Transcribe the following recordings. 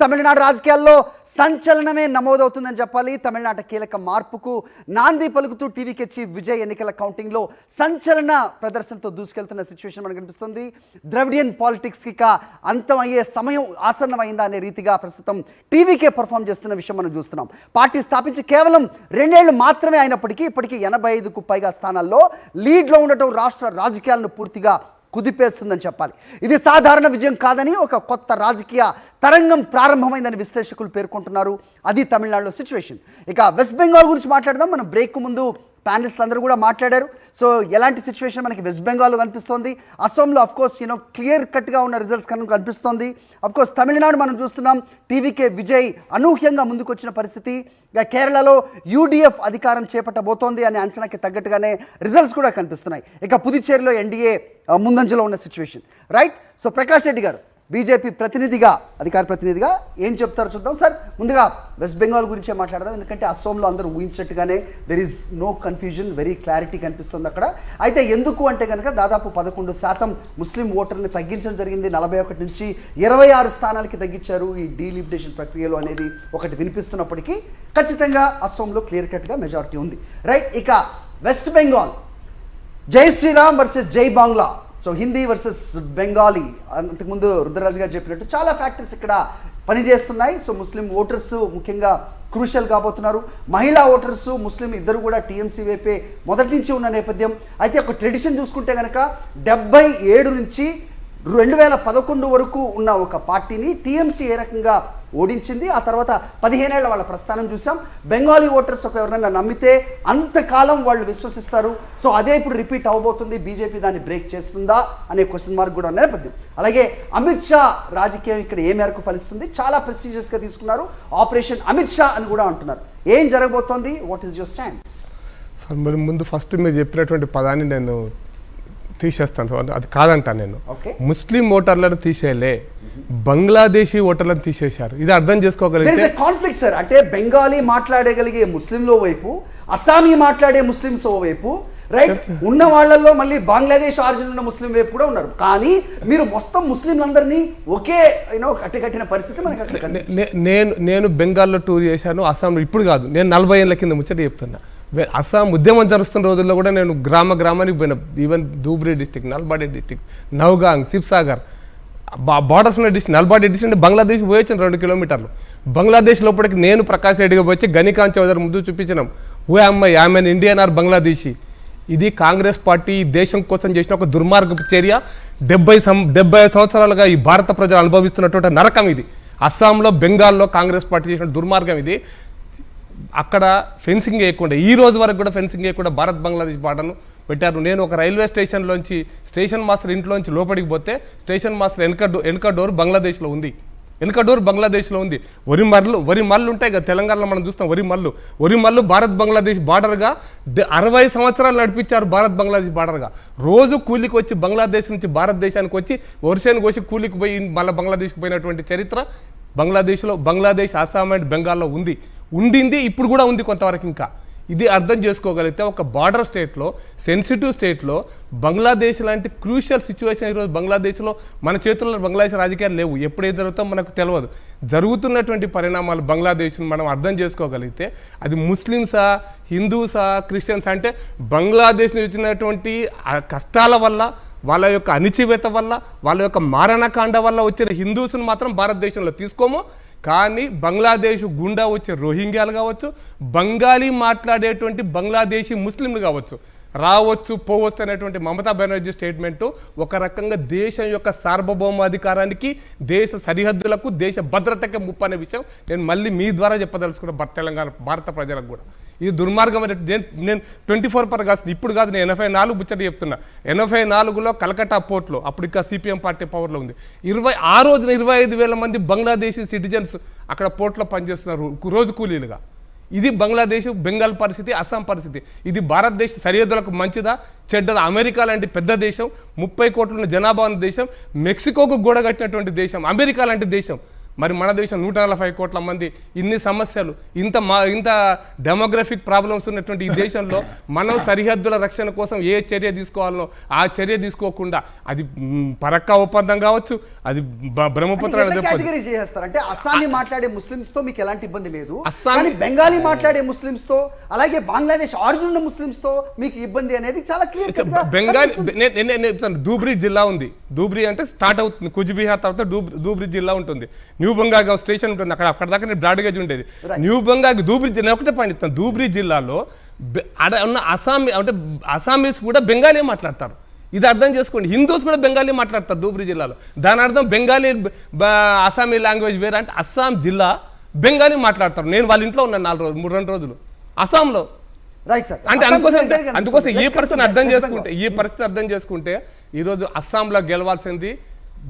తమిళనాడు రాజకీయాల్లో సంచలనమే నమోదవుతుందని చెప్పాలి. తమిళనాడు కీలక మార్పుకు నాంది పలుకుతూ టీవీకి చీఫ్ విజయ్ ఎన్నికల కౌంటింగ్లో సంచలన ప్రదర్శనతో దూసుకెళ్తున్న సిచ్యువేషన్ మనకు కనిపిస్తుంది. ద్రవిడియన్ పాలిటిక్స్కి అంతం అయ్యే సమయం ఆసన్నమైందా అనే రీతిగా ప్రస్తుతం టీవీకే పర్ఫామ్ చేస్తున్న విషయం మనం చూస్తున్నాం. పార్టీ స్థాపించి కేవలం 2 ఏళ్లు మాత్రమే అయినప్పటికీ ఇప్పటికీ 85కు పైగా స్థానాల్లో లీడ్లో ఉండటం రాష్ట్ర రాజకీయాలను పూర్తిగా కుదిపేస్తుందని చెప్పాలి. ఇది సాధారణ విజయం కాదని, ఒక కొత్త రాజకీయ తరంగం ప్రారంభమైందని విశ్లేషకులు పేర్కొంటున్నారు. అది తమిళనాడులో సిచ్యువేషన్. ఇక వెస్ట్ బెంగాల్ గురించి మాట్లాడదాం. మనం బ్రేక్ ముందు ప్యానలిస్టులు అందరూ కూడా మాట్లాడారు. సో ఎలాంటి సిచ్యువేషన్ మనకి వెస్ట్ బెంగాల్లో కనిపిస్తోంది, అస్సాంలో అఫ్కోర్స్ క్లియర్ కట్గా ఉన్న రిజల్ట్స్ కనిపిస్తోంది. అఫ్కోర్స్ తమిళనాడు మనం చూస్తున్నాం, టీవీకే విజయ్ అనూహ్యంగా ముందుకొచ్చిన పరిస్థితి. ఇక కేరళలో యూడీఎఫ్ అధికారం చేపట్టబోతోంది అనే అంచనాకి తగ్గట్టుగానే రిజల్ట్స్ కూడా కనిపిస్తున్నాయి. ఇక పుదుచ్చేరిలో ఎన్డీఏ ముందంజలో ఉన్న situation, right? So Prakash Reddy గారు బీజేపీ ప్రతినిధిగా, అధికార ప్రతినిధిగా ఏం చెప్తారో చూద్దాం. సార్, ముందుగా వెస్ట్ బెంగాల్ గురించే మాట్లాడదాం. ఎందుకంటే అస్సాంలో అందరూ ఊహించినట్టుగానే there is no confusion, very clarity కనిపిస్తుంది అక్కడ. అయితే ఎందుకు అంటే కనుక దాదాపు 11% ముస్లిం ఓటర్ని తగ్గించడం జరిగింది. 41 నుంచి 26 స్థానాలకి తగ్గించారు ఈ డీలిమిటేషన్ ప్రక్రియలో అనేది ఒకటి వినిపిస్తున్నప్పటికీ ఖచ్చితంగా అస్సాంలో క్లియర్ కట్గా మెజారిటీ ఉంది, రైట్? ఇక వెస్ట్ బెంగాల్ జై శ్రీరామ్ వర్సెస్ జై బాంగ్లా, సో హిందీ వర్సెస్ బెంగాలీ. అంతకుముందు రుద్రరాజు గారు చెప్పినట్టు చాలా ఫ్యాక్టర్స్ ఇక్కడ పనిచేస్తున్నాయి. సో ముస్లిం ఓటర్స్ ముఖ్యంగా క్రూషియల్ కాబోతున్నారు. మహిళా ఓటర్స్ ముస్లిం ఇద్దరు కూడా టీఎంసీ వైపే మొదటి నుంచి ఉన్న నేపథ్యం. అయితే ఒక ట్రెడిషన్ చూసుకుంటే కనుక 77 నుంచి 2011 వరకు ఉన్న ఒక పార్టీని టీఎంసీ ఏ రకంగా ఓడించింది, ఆ తర్వాత 15 ఏళ్ల వాళ్ళ ప్రస్థానం చూసాం. బెంగాలీ ఓటర్స్ ఎవరైనా నమ్మితే అంతకాలం వాళ్ళు విశ్వసిస్తారు. సో అదే ఇప్పుడు రిపీట్ అవబోతుంది. బీజేపీ దాన్ని బ్రేక్ చేస్తుందా అనే క్వశ్చన్ మార్క్ కూడా నేపథ్యం. అలాగే అమిత్ షా రాజకీయం ఇక్కడ ఏ మేరకు ఫలిస్తుంది, చాలా ప్రెస్టీజియస్గా తీసుకున్నారు. ఆపరేషన్ అమిత్ షా అని కూడా అంటున్నారు. ఏం జరగబోతోంది? What is your stands? Sir, మరి ముందు ఫస్ట్ మీరు చెప్పినటువంటి పదాన్ని నేను తీసేస్తాను సార్, అది కాదంటాను నేను. ముస్లిం ఓటర్లను తీసేయలే, బంగ్లాదేశీ ఓటర్లను తీసేశారు. ఇది అర్థం చేసుకోగలిగితే కాన్ఫ్లిక్ట్ సార్. అంటే బెంగాలీ మాట్లాడగలిగే ముస్లింలో వైపు, అస్సామీ మాట్లాడే ముస్లింస్ వైపు, రైట్? ఉన్న వాళ్ళల్లో మళ్ళీ బంగ్లాదేశ్ ఆరిజిన్ ఉన్న ముస్లిం వైపు కూడా ఉన్నారు. కానీ మీరు మొత్తం ముస్లింలందరినీ ఒకే కట్టిన పరిస్థితి మనకి అక్కడ. నేను బెంగాల్లో టూర్ చేశాను, అస్సాంలో ఇప్పుడు కాదు, నేను 40 ఏళ్ళ కింద ముచ్చట చెప్తున్నా. అస్సాం ఉద్యమం జరుస్తున్న రోజుల్లో కూడా నేను గ్రామానికి పోయినా. Even ధూబ్రీ district, నల్బాడే district, Nowgong, శివ్సాగర్ borders ఉన్న డిస్టిక్. నల్బాడే డిస్టిక్ అంటే బంగ్లాదేశ్ పోయొచ్చాను 2 కిలోమీటర్లు. బంగ్లాదేశ్ లోపలికి నేను ప్రకాష్ రెడ్డిగా వచ్చి గనికాంత్ చౌదరి ముందు చూపించినాం, హూ అమ్మాయి ఆమె ఇండియన్ ఆర్ బంగ్లాదేశీ. ఇది కాంగ్రెస్ పార్టీ దేశం కోసం చేసిన ఒక దుర్మార్గపు చర్య. 70 సంవత్సరాలుగా ఈ భారత ప్రజలు అనుభవిస్తున్నటువంటి నరకం ఇది. అస్సాంలో, బెంగాల్లో కాంగ్రెస్ పార్టీ చేసిన దుర్మార్గం ఇది. అక్కడ ఫెన్సింగ్ వేయకుండా, ఈ రోజు వరకు కూడా ఫెన్సింగ్ వేయకుండా భారత్ బంగ్లాదేశ్ బార్డర్ను పెట్టారు. నేను ఒక రైల్వే స్టేషన్లోంచి స్టేషన్ మాస్టర్ ఇంట్లోంచి లోపలికి పోతే స్టేషన్ మాస్టర్ వెనక డోర్ బంగ్లాదేశ్లో ఉంది. వెనక డోర్ బంగ్లాదేశ్లో ఉంది. వరి మల్లు ఉంటాయి కదా తెలంగాణలో మనం చూస్తాం, వరి మల్లు భారత్ బంగ్లాదేశ్ బార్డర్గా 60 సంవత్సరాలు నడిపించారు. భారత్ బంగ్లాదేశ్ బార్డర్గా రోజు కూలికి వచ్చి బంగ్లాదేశ్ నుంచి భారతదేశానికి వచ్చి వర్షాన్ని కోసి కూలికి పోయి మళ్ళీ బంగ్లాదేశ్కి పోయినటువంటి చరిత్ర బంగ్లాదేశ్, అస్సాం అండ్ బెంగాల్లో ఉండింది, ఇప్పుడు కూడా ఉంది కొంతవరకు. ఇంకా ఇది అర్థం చేసుకోగలిగితే ఒక బార్డర్ స్టేట్లో, సెన్సిటివ్ స్టేట్లో బంగ్లాదేశ్ లాంటి క్రూషియల్ సిచ్యువేషన్ ఈరోజు బంగ్లాదేశ్లో మన చేతుల్లో బంగ్లాదేశ్ రాజకీయాలు లేవు. ఎప్పుడు ఏం జరుగుతామో మనకు తెలియదు. జరుగుతున్నటువంటి పరిణామాలు బంగ్లాదేశ్ని మనం అర్థం చేసుకోగలిగితే అది ముస్లిమ్సా, హిందూసా, క్రిస్టియన్స్ అంటే బంగ్లాదేశ్ వచ్చినటువంటి కష్టాల వల్ల, వాళ్ళ యొక్క అణిచివేత వల్ల, వాళ్ళ యొక్క మారణకాండ వల్ల వచ్చిన హిందూస్ని మాత్రం భారతదేశంలో తీసుకోము. కానీ బంగ్లాదేశ్ గుండా వచ్చే రోహింగ్యాలు కావచ్చు, బంగాలీ మాట్లాడేటువంటి బంగ్లాదేశీ ముస్లింలు కావచ్చు, రావచ్చు పోవచ్చు అనేటువంటి మమతా బెనర్జీ స్టేట్మెంటు ఒక రకంగా దేశం యొక్క సార్వభౌమాధికారానికి, దేశ సరిహద్దులకు, దేశ భద్రతకి ముప్పు అనే విషయం నేను మళ్ళీ మీ ద్వారా చెప్పదలుచుకున్న తెలంగాణ భారత ప్రజలకు కూడా. ఇది దుర్మార్గం. నేను 24 పర్ కాదు, ఇప్పుడు కాదు, నేను 84 ముచ్చట చెప్తున్నా. 84లో కలకట్టా పోర్ట్లో, అప్పుడు ఇంకా సిపిఎం పార్టీ పవర్లో ఉంది. ఆ రోజున 25,000 మంది బంగ్లాదేశీ సిటిజన్స్ అక్కడ పోర్ట్లో పనిచేస్తున్నారు రోజు కూలీలుగా. ఇది బంగ్లాదేశ్, బెంగాల్ పరిస్థితి, అస్సాం పరిస్థితి. ఇది భారతదేశ సరిహద్దులకు మంచిదా చెడ్డదా? అమెరికా లాంటి పెద్ద దేశం, 30 కోట్ల జనాభా ఉన్న దేశం, మెక్సికోకు గోడగట్టినటువంటి దేశం, అమెరికా లాంటి దేశం మరి మన దేశం 140 కోట్ల మంది, ఇన్ని సమస్యలు, ఇంత డెమోగ్రఫిక్ ప్రాబ్లమ్స్ ఉన్నటువంటి ఈ దేశంలో మనం సరిహద్దుల రక్షణ కోసం ఏ చర్య తీసుకోవాలనో ఆ చర్య తీసుకోకుండా అది పరక్కా ఒప్పందం కావచ్చు, అది బ్రహ్మపుత్ర కేటగిరీ చేస్తారు. అంటే అస్సామీ మాట్లాడే ముస్లిమ్స్ తో మీకు ఎలాంటి ఇబ్బంది లేదు, కానీ బెంగాలీ మాట్లాడే ముస్లిమ్స్ తో అలాగే బంగ్లాదేశ్ ఆరిజిన్ ఉన్న ముస్లిమ్స్ తో మీకు ఇబ్బంది అనేది చాలా క్లియర్. బెంగాలీ ధూబ్రీ జిల్లా ఉంది. ధూబ్రీ అంటే స్టార్ట్ అవుతుంది, కుచ్బిహార్ తర్వాత ధూబ్రీ జిల్లా ఉంటుంది. న్యూ బంగాగ్ స్టేషన్ ఉంటుంది, అక్కడ దాకా బ్రాడ్ గేజ్ ఉండేది. న్యూ బంగాగ్ ధూబ్రీ జిల్లా ఒకటే పాయింట్. ధూబ్రీ జిల్లాలో ఉన్న అసామీస్ కూడా బెంగాలీ మాట్లాడతారు. ఇది అర్థం చేసుకోండి. హిందూస్ కూడా బెంగాలీ మాట్లాడతారు ధూబ్రీ జిల్లాలో. దాని అర్థం బెంగాలీ అస్సామీ లాంగ్వేజ్ వేరే అంటే అస్సాం జిల్లా బెంగాలీ మాట్లాడతారు. నేను వాళ్ళ ఇంట్లో ఉన్నాను 2 రోజులు అస్సాంలో. అంటే అందుకోసం ఈ పరిస్థితిని అర్థం చేసుకుంటే ఈరోజు అస్సాంలో గెలవాల్సింది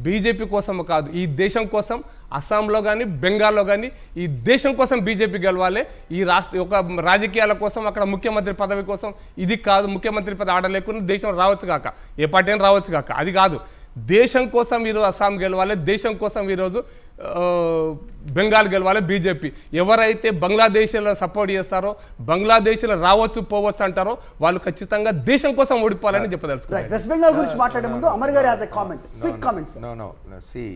బీజేపీ కోసం కాదు, ఈ దేశం కోసం. అస్సాంలో కానీ బెంగాల్లో కానీ ఈ దేశం కోసం బీజేపీ గెలవాలి. ఈ ఒక రాజకీయాల కోసం అక్కడ ముఖ్యమంత్రి పదవి కోసం ఇది కాదు. ముఖ్యమంత్రి పదవి ఆడలేకుండా దేశం రావచ్చు కాక, ఏ పార్టీ అయినా రావచ్చు కాక, అది కాదు. దేశం కోసం ఈరోజు అస్సాం గెలవాలి, దేశం కోసం ఈరోజు బెంగాల్ గెలవాలి బీజేపీ. ఎవరైతే బంగ్లాదేశ్లో సపోర్ట్ చేస్తారో, బంగ్లాదేశ్లో రావచ్చు పోవచ్చు అంటారో వాళ్ళు ఖచ్చితంగా దేశం కోసం ఓడిపోవాలని చెప్పదలుచుకున్నారు. వెస్ట్ బెంగాల్ గురించి మాట్లాడే ముందు అమర్ గారు as a comment, quick comments. No, see,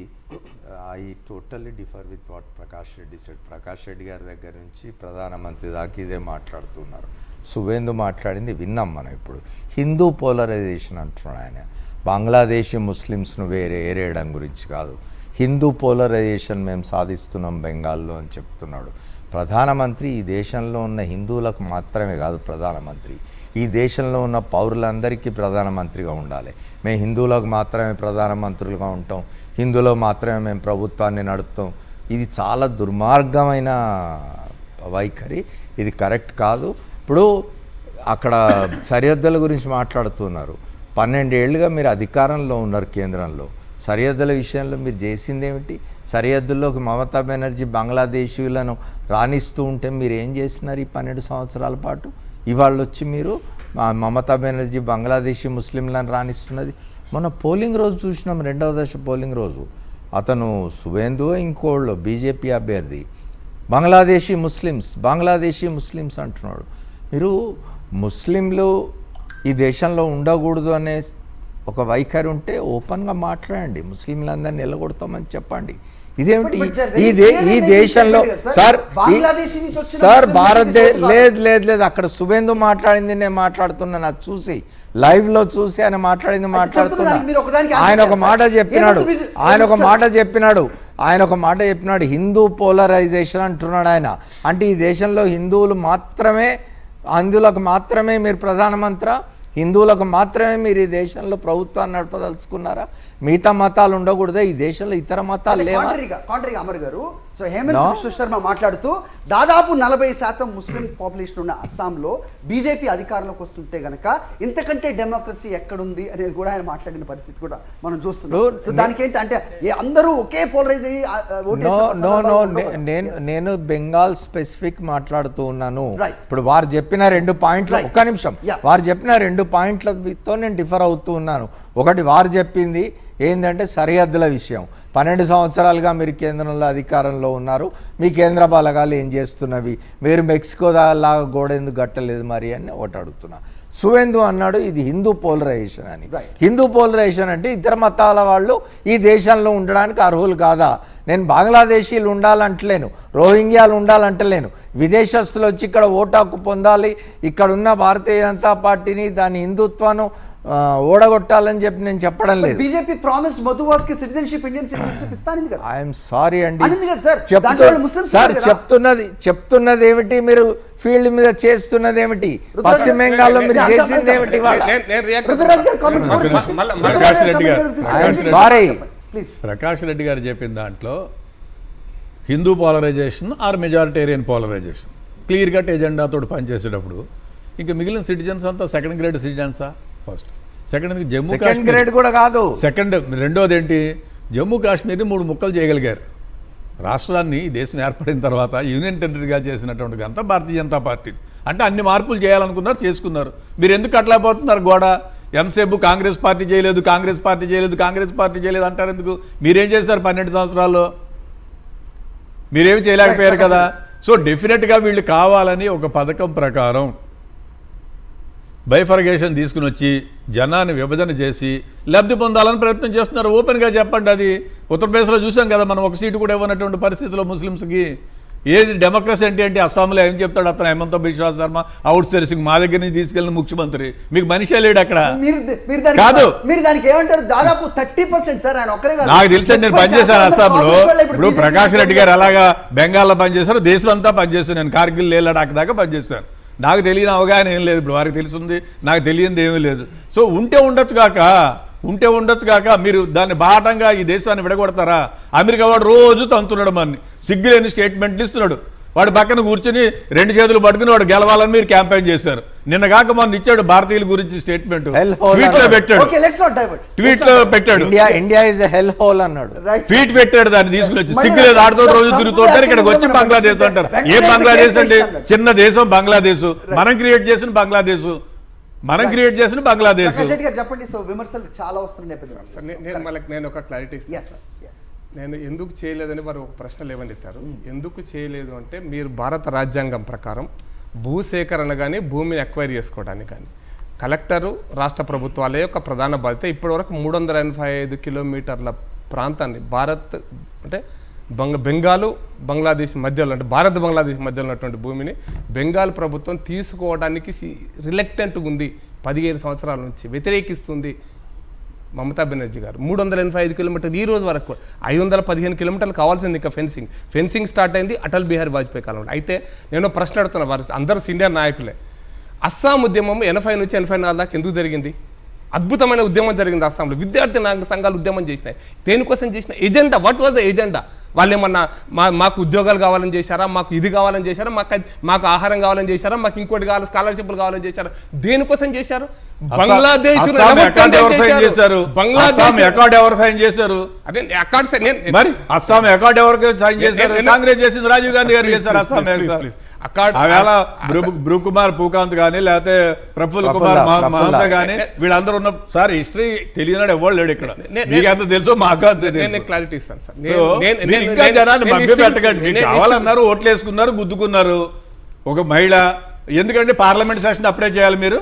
I totally differ with what Prakash Reddy said. Prakash Reddy గారి దగ్గర నుంచి ప్రధానమంత్రి దాకా ఇదే మాట్లాడుతున్నారు. సువేందు మాట్లాడింది విన్నాం మనం. ఇప్పుడు హిందూ పోలరైజేషన్ అంటున్నాడు ఆయన. బంగ్లాదేశీ ముస్లిమ్స్ను ఏరేయడం గురించి కాదు, హిందూ పోలరైజేషన్ మేము సాధిస్తున్నాం బెంగాల్లో అని చెప్తున్నాడు ప్రధానమంత్రి. ఈ దేశంలో ఉన్న హిందువులకు మాత్రమే కాదు ప్రధానమంత్రి, ఈ దేశంలో ఉన్న పౌరులందరికీ ప్రధానమంత్రిగా ఉండాలి. మేము హిందువులకు మాత్రమే ప్రధానమంత్రులుగా ఉంటాం, హిందువులో మాత్రమే మేము ప్రభుత్వాన్ని నడుపుతాం. ఇది చాలా దుర్మార్గమైన వైఖరి, ఇది కరెక్ట్ కాదు. ఇప్పుడు అక్కడ సరిహద్దుల గురించి మాట్లాడుతున్నారు. 12 ఏళ్ళుగా మీరు అధికారంలో ఉన్నారు కేంద్రంలో. సరిహద్దుల విషయంలో మీరు చేసిందేమిటి? సరిహద్దుల్లోకి మమతా బెనర్జీ బంగ్లాదేశీయులను రాణిస్తూ ఉంటే మీరు ఏం చేసినారు ఈ 12 సంవత్సరాల పాటు? ఇవాళ వచ్చి మీరు మమతా బెనర్జీ బంగ్లాదేశీ ముస్లింలను రాణిస్తున్నది. మొన్న పోలింగ్ రోజు చూసినాం, 2వ దశ పోలింగ్ రోజు అతను సువేందు ఇంకోళ్ళు బీజేపీ అభ్యర్థి బంగ్లాదేశీ ముస్లిమ్స్ అంటున్నాడు. మీరు ముస్లింలు ఈ దేశంలో ఉండకూడదు అనే ఒక వైఖరి ఉంటే ఓపెన్గా మాట్లాడండి, ముస్లింలందరినీ నిలగొడతామని చెప్పండి. ఇదేమిటి ఈ దేశంలో సార్ లేదు అక్కడ సువేందు మాట్లాడింది నేను మాట్లాడుతున్నాను, అది చూసి లైవ్లో చూసి ఆయన మాట్లాడింది మాట్లాడుతున్నా. ఆయన ఒక మాట చెప్పినాడు హిందూ పోలరైజేషన్ అంటున్నాడు ఆయన. అంటే ఈ దేశంలో హిందువులు మాత్రమే, అందులకు మాత్రమే మీరు ప్రధానమంత్రి, హిందువులకు మాత్రమే మీరు ఈ దేశంలో ప్రభుత్వాన్ని నడపదలుచుకున్నారా? మిగతా మతాలు ఉండకూడదా ఈ దేశంలో? ఇతర మతాలు లేవా? అమర్ గారు, సో హేమంత్ బిశ్వ శర్మ మాట్లాడుతూ దాదాపు 40% ముస్లిం పాపులేషన్ ఉన్న అస్సాంలో బీజేపీ అధికారంలోకి వస్తుంటే గనక ఇంతకంటే డెమోక్రసీ ఎక్కడుంది అనేది కూడా ఆయన మాట్లాడిన పరిస్థితి కూడా మనం చూస్తున్నాం. సో దానికి ఏంటంటే అందరూ ఒకే పోలరైజ్ అయ్యి నేను బెంగాల్ స్పెసిఫిక్ మాట్లాడుతూ ఉన్నాను. ఇప్పుడు వారు చెప్పిన 2 పాయింట్లు, ఒక్క నిమిషం, వారు చెప్పిన 2 పాయింట్లతో నేను డిఫర్ అవుతూ ఉన్నాను. ఒకటి వారు చెప్పింది ఏంటంటే సరిహద్దుల విషయం. 12 సంవత్సరాలుగా మీరు కేంద్రంలో అధికారంలో ఉన్నారు, మీ కేంద్ర బలగాలు ఏం చేస్తున్నవి, మీరు మెక్సికో లాగా గోడ ఎందుకు కట్టలేదు మరి అని ఒకటి అడుగుతున్నా. సువేందు అన్నాడు ఇది హిందూ పోలరైజేషన్ అని. హిందూ పోలరైజేషన్ అంటే ఇతర మతాల వాళ్ళు ఈ దేశంలో ఉండడానికి అర్హులు కాదా? నేను బంగ్లాదేశీలు ఉండాలంటలేను, రోహింగ్యాలు ఉండాలంటలేను, విదేశస్తులు వచ్చి ఇక్కడ ఓటు హక్కు పొందాలి, ఇక్కడ ఉన్న భారతీయ జనతా పార్టీని దాని హిందుత్వాన్ని ఓడగొట్టాలని చెప్పి నేను చెప్పడం లేదు. బీజేపీ ప్రామిస్ మధువాస్కి సిటిజన్షిప్, ఇండియన్ సిటిజన్షిప్ ఇస్తానింది కదా. ఐఎమ్ సారీ అండి సార్, చెప్తున్నది ఏమిటి? మీరు ఫీల్డ్ మీద చేస్తున్నది ఏమిటి? పశ్చిమ బెంగాల్లో మీరు చేసింది ఏమిటి? ప్రకాష్ రెడ్డి గారు చెప్పిన దాంట్లో Hindu polarization or majoritarian polarization clear cut ఎజెండాతో పనిచేసేటప్పుడు ఇంకా మిగిలిన సిటిజన్స్ అంతా సెకండ్ గ్రేడ్ సిటిజన్సా? ఫస్ట్ సెకండ్ జమ్మూ కాశ్మీర్ కూడా కాదు. సెకండ్ రెండోది ఏంటి? జమ్మూ కాశ్మీర్ని 3 ముక్కలు చేయగలిగారు. రాష్ట్రాన్ని ఈ దేశం ఏర్పడిన తర్వాత యూనియన్ టెరిటరీగా చేసినటువంటి అంతా భారతీయ జనతా పార్టీ. అంటే అన్ని మార్పులు చేయాలనుకున్నారు, చేసుకున్నారు. మీరు ఎందుకు అట్లా పోతున్నారు గోడ? ఎంతసేపు కాంగ్రెస్ పార్టీ చేయలేదు అంటారు ఎందుకు? మీరేం చేశారు 12 సంవత్సరాల్లో? మీరేమి చేయలేకపోయారు కదా. సో డెఫినెట్గా వీళ్ళు కావాలని ఒక పథకం ప్రకారం బైఫర్గేషన్ తీసుకుని వచ్చి జనాన్ని విభజన చేసి లబ్ధి పొందాలని ప్రయత్నం చేస్తున్నారు. ఓపెన్గా చెప్పండి. అది ఉత్తరప్రదేశ్లో చూసాం కదా మనం, ఒక సీటు కూడా ఇవ్వనటువంటి పరిస్థితిలో ముస్లిమ్స్కి. ఏది డెమోక్రసీ అంటే అస్సాంలో ఏం చెప్తాడు అతను, హేమంత బిశ్వా శర్మ అవుట్ సోర్సింగ్ మా దగ్గర నుంచి తీసుకెళ్ళిన ముఖ్యమంత్రి. మీకు మనిషే లేడు అక్కడ. కాదు, మీరు దానికి ఏమంటారు? దాదాపు 30% సార్ ఆయన ఒక్కరే కాదు. నాకు తెలిసి నేను పనిచేశాను అస్సాంలో. ఇప్పుడు ప్రకాష్ రెడ్డి గారు అలాగా బెంగాల్లో పనిచేశారు, దేశం అంతా పనిచేశాను. నేను కార్గిల్ లే లడాక్ దాకా పనిచేశాను. నాకు తెలియని అవగాహన ఏం లేదు. ఇప్పుడు వారికి తెలుస్తుంది, నాకు తెలియనిది ఏమీ లేదు. సో ఉంటే ఉండొచ్చు కాక మీరు దాన్ని బాటంగా ఈ దేశాన్ని విడగొడతారా? అమెరికా వాడు రోజు తంతున్నాడు మనని, సిగ్గులేని స్టేట్మెంట్లు ఇస్తున్నాడు. వాడు పక్కన కూర్చుని 2 చేతులు పట్టుకుని వాడు గెలవాలని మీరు క్యాంపెయిన్ చేశారు. నిన్న కాక మొన్న ఇచ్చాడు భారతీయుల గురించి స్టేట్మెంట్, ట్వీట్ లో పెట్టాడు. India is a hell whole అన్నాడు. ట్వీట్ పెట్టాడు, దాన్ని తీసుకుని వచ్చి సిగ్గులేదు ఆడుతూ రోజు తిరుగుతుంటారు. ఇక్కడికి వచ్చి బంగ్లాదేశ్ అంటారు. ఏ బంగ్లాదేశ్ అండి? చిన్న దేశం బంగ్లాదేశ్, మనం క్రియేట్ చేసిన బంగ్లాదేశ్. చెప్పండి. సో విమర్శలు చాలా వస్తున్నాయి. నేను ఒక క్లారిటీ నేను ఎందుకు చేయలేదని వారు ఒక ప్రశ్న లేవనెత్తారు. ఎందుకు చేయలేదు అంటే, మీరు భారత రాజ్యాంగం ప్రకారం భూసేకరణ కానీ భూమిని ఎక్వైర్ చేసుకోవడానికి కానీ కలెక్టరు రాష్ట్ర ప్రభుత్వాల యొక్క ప్రధాన బాధ్యత. ఇప్పటివరకు 385 కిలోమీటర్ల ప్రాంతాన్ని భారత్ అంటే బెంగాలు బంగ్లాదేశ్ మధ్యలో, అంటే భారత్ బంగ్లాదేశ్ మధ్యలో ఉన్నటువంటి భూమిని బెంగాల్ ప్రభుత్వం తీసుకోవడానికి రిలక్టెంట్గా ఉంది. 15 సంవత్సరాల నుంచి వ్యతిరేకిస్తుంది మమతా బెనర్జీ గారు. 385 కిలోమీటర్లు ఈ రోజు వరకు 515 కిలోమీటర్లు కావాల్సింది. ఇంకా ఫెన్సింగ్ స్టార్ట్ అయింది అటల్ బిహారీ వాజ్పేయి కాలంలో. అయితే నేను ప్రశ్న అడుగుతున్నా, వారు అందరూ సీనియర్ నాయకులే. అస్సాం ఉద్యమం 80 నుంచి 84 దాకా ఎందుకు జరిగింది? అద్భుతమైన ఉద్యమం జరిగింది అస్సాంలో. విద్యార్థి సంఘాలు ఉద్యమం చేసినాయి. దేనికోసం చేసిన agenda? What was the agenda? వాళ్ళు ఏమన్నా మాకు ఉద్యోగాలు కావాలని చేశారా, మాకు ఇది కావాలని చేశారా, మాకు ఆహారం కావాలని చేశారా, మాకు ఇంకోటి కావాలి, స్కాలర్షిప్లు కావాలని చేశారా? దేనికోసం చేశారు? బంగ్లాదేశ్ కాంగ్రెస్ చేసింది, రాజీవ్ గాంధీ గారు చేశారు. అస్సాం బ్రూకుమార్ పూకాంత్ కానీ లేకపోతే ప్రఫుల్ కుమార్ మహంతా కానీ వీళ్ళందరూ ఉన్న సార్ హిస్టరీ తెలియనాడు ఎవరు లేడు ఇక్కడ. మీకు ఎంత తెలుసో మాకు అంత క్లారిటీ ఇస్తాను సార్. ఇంకా జనాన్ని మభ్య పెట్టకండి. మీకు కావాలన్నారు, ఓట్లు వేసుకున్నారు, గుద్దుకున్నారు. ఒక మహిళ ఎందుకంటే పార్లమెంట్ సెషన్ అప్పుడే చేయాలి మీరు.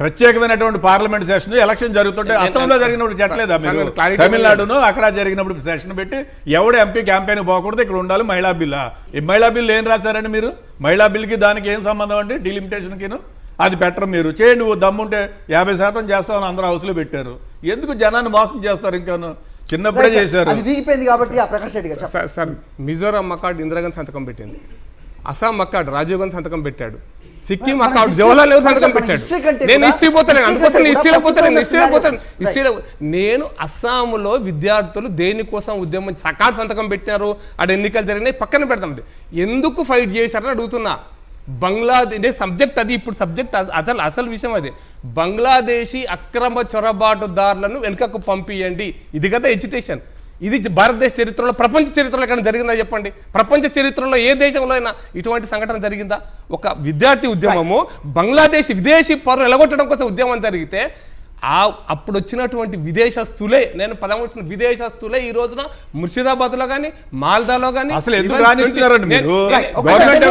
ప్రత్యేకమైనటువంటి పార్లమెంట్ సెషన్ ఎలక్షన్ జరుగుతుంటే అస్సాంలో జరిగినప్పుడు జట్లేదా మీరు? తమిళనాడును అక్కడ జరిగినప్పుడు సెషన్ పెట్టి ఎవడు ఎంపీ క్యాంపెయిన్ పోకూడదు, ఇక్కడ ఉండాలి మహిళా బిల్లా. ఈ మహిళా బిల్లు ఏం రాశారండి మీరు? మహిళా బిల్లుకి దానికి ఏం సంబంధం అండి? డీలిమిటేషన్కిను అది పెట్టరు మీరు. చేయండి, నువ్వు దమ్ముంటే 50% చేస్తామని అందరూ హౌస్లో పెట్టారు. ఎందుకు జనాన్ని మోసం చేస్తారు? ఇంకాను చిన్నప్పుడే చేశారు. సార్ మిజోరాం అకార్డ్ ఇందిరాగాంధీ సంతకం పెట్టింది, అస్సాం అకార్డ్ రాజీవ్ గాంధీ సంతకం పెట్టాడు, సిక్కిం అకార్డ్ జవహర్లాల్ నెహ్రూ సంతకం పెట్టాడు. నేను హిస్టరీ పోతాను. నేను అస్సాంలో విద్యార్థులు దేనికోసం ఉద్యమం సకాట్ సంతకం పెట్టినారు, అక్కడ ఎన్నికలు జరిగినాయి, పక్కన పెడతాం. ఎందుకు ఫైట్ చేశారని అడుగుతున్నా. బంగ్లాదేశ్ సబ్జెక్ట్ అది, ఇప్పుడు సబ్జెక్ట్ అసలు విషయం అది. బంగ్లాదేశీ అక్రమ చొరబాటుదారులను వెనుకకు పంపియండి. ఇది కదా ఎడ్యుకేషన్. ఇది భారతదేశ చరిత్రలో, ప్రపంచ చరిత్రలో ఎక్కడ జరిగిందా చెప్పండి? ప్రపంచ చరిత్రలో ఏ దేశంలో అయినా ఇటువంటి సంఘటన జరిగిందా? ఒక విద్యార్థి ఉద్యమము బంగ్లాదేశ్ విదేశీ పౌరులు ఎలగొట్టడం కోసం ఉద్యమం జరిగితే అప్పుడు వచ్చినటువంటి విదేశస్తులే, నేను పదం వచ్చిన విదేశస్తులే ఈ రోజున ముర్షిదాబాద్లో కానీ మాల్దాలో కానీ అసలు ఎందుకు రాణిస్తున్నారండి మీరు? గవర్నమెంట్